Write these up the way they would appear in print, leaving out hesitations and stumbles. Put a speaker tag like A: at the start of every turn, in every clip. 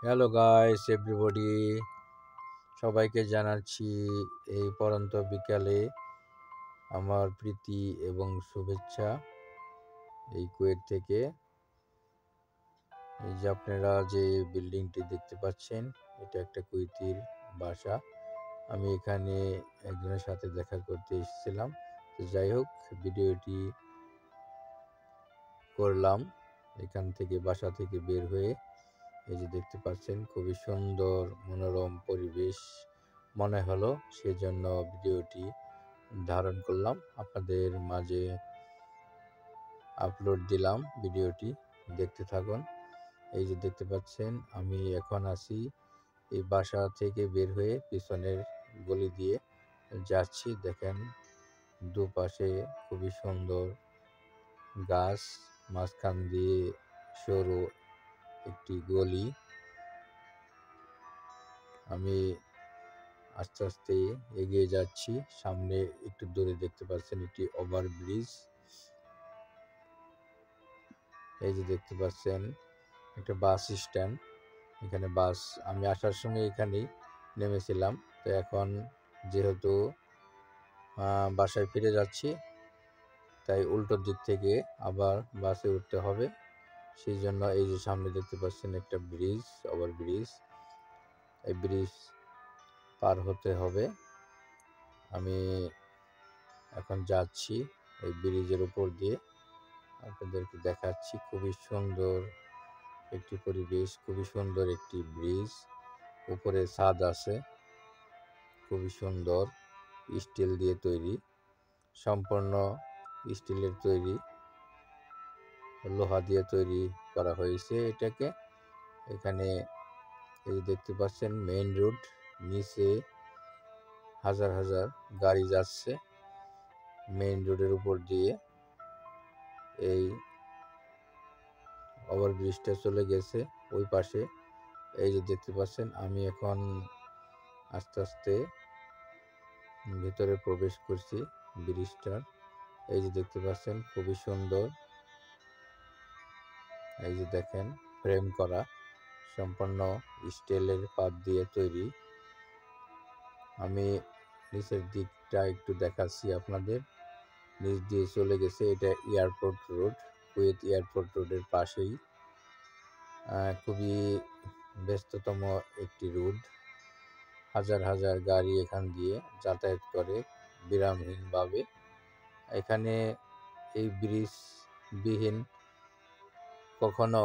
A: Hello guys everybody, সবাইকে জানাচ্ছি এই পড়ন্ত বিকালে আমার প্রীতি এবং শুভেচ্ছা এই কুয়েত থেকে। এই যে আপনারা যে বিল্ডিংটি দেখতে পাচ্ছেন, এটা একটা কুয়েতির বাসা। আমি এখানে একজনের সাথে দেখা করতে এসেছিলাম। তো যাই হোক, ভিডিওটি করলাম এখান থেকে, বাসা থেকে বের হয়ে। এই যে দেখতে পাচ্ছেন, খুবই সুন্দর মনোরম পরিবেশ মনে হলো, সেজন্য ভিডিওটি ধারণ করলাম, আপনাদের মাঝে আপলোড দিলাম। ভিডিওটি দেখতে থাকুন। এই যে দেখতে পাচ্ছেন, আমি এখন আছি এই বাসা থেকে বের হয়ে পিছনের গলি দিয়ে যাচ্ছি। দেখেন দুপাশে খুবই সুন্দর গাছ, মাঝখান দিয়ে সরু একটি গলি। আমি আস্তে আস্তে এগিয়ে যাচ্ছি। সামনে একটু দূরে দেখতে পাচ্ছেন একটি ওভারব্রিজ। এই যে দেখতে পাচ্ছেন একটা বাস স্ট্যান্ড। এখানে বাস, আমি আসার সময় এখানেই নেমেছিলাম। তো এখন যেহেতু বাসায় ফিরে যাচ্ছি, তাই উল্টো দিক থেকে আবার বাসে উঠতে হবে। সেই জন্য এই যে সামনে দেখতে পাচ্ছেন একটা ব্রিজ, ওভারব্রিজ। এই ব্রিজ পার হতে হবে। আমি এখন যাচ্ছি এই ব্রিজের উপর দিয়ে, আপনাদেরকে দেখাচ্ছি। খুবই সুন্দর একটি পরিবেশ, খুবই সুন্দর একটি ব্রিজ। উপরে ছাদ আছে, খুবই সুন্দর, স্টিল দিয়ে তৈরি, সম্পূর্ণ স্টিলের তৈরি, লোহা দিয়ে তৈরি করা হয়েছে এটাকে। এখানে এই যে দেখতে পাচ্ছেন মেইন রোড, নিচে হাজার হাজার গাড়ি যাচ্ছে মেইন রোডের উপর দিয়ে। এই ওভারব্রিজটা চলে গেছে ওই পাশে। এই যে দেখতে পাচ্ছেন, আমি এখন আস্তে আস্তে ভিতরে প্রবেশ করছি ব্রিজটার। এই যে দেখতে পাচ্ছেন, খুবই সুন্দর। এই যে দেখেন, ফ্রেম করা, সম্পূর্ণ স্টিলের পাত দিয়ে তৈরি। আমি নিচের দিকটা একটু দেখাচ্ছি আপনাদের। নিচ দিয়ে চলে গেছে, এটা এয়ারপোর্ট রোড, কুয়েত এয়ারপোর্ট রোডের পাশেই। খুবই ব্যস্ততম একটি রোড, হাজার হাজার গাড়ি এখান দিয়ে যাতায়াত করে বিরামহীনভাবে। এখানে এই ব্রিজ বিহীন কখনো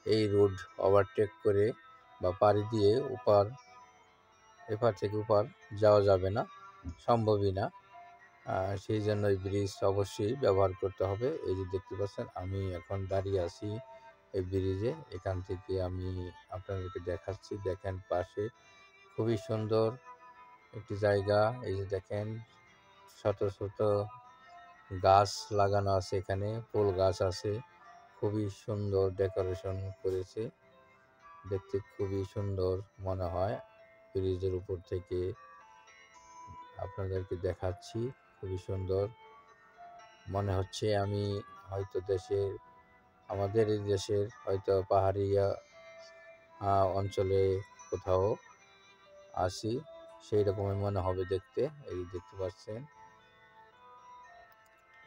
A: এই রোড ওভারটেক করে বা পাড়ি দিয়ে এপার থেকে ওপার যাওয়া যাবে না, সম্ভবই না। সেই জন্য এই ব্রিজ অবশ্যই ব্যবহার করতে হবে। এই যে দেখতে পাচ্ছেন, আমি এখন দাঁড়িয়ে আছি এই ব্রিজে। এখান থেকে আমি আপনাদেরকে দেখাচ্ছি। দেখেন পাশে খুবই সুন্দর একটি জায়গা। এই যে দেখেন, শত শত গাছ লাগানো আছে, এখানে ফুল গাছ আছে, খুবই সুন্দর ডেকোরেশন করেছে, দেখতে খুবই সুন্দর মনে হয়। ব্রিজের উপর থেকে আপনাদেরকে দেখাচ্ছি, খুবই সুন্দর মনে হচ্ছে। আমি হয়তো আমাদের এই দেশের হয়তো পাহাড়ি অঞ্চলে কোথাও আসি, সেই রকমই মনে হবে দেখতে। এই দেখতে পাচ্ছেন,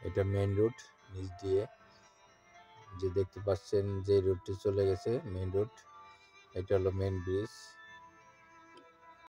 A: এটা মেইন রোড। নিচ দিয়ে যে দেখতে পাচ্ছেন, যে রোডটি চলে গেছে মেইন রোড, এটা হলো মেইন ব্রিজ।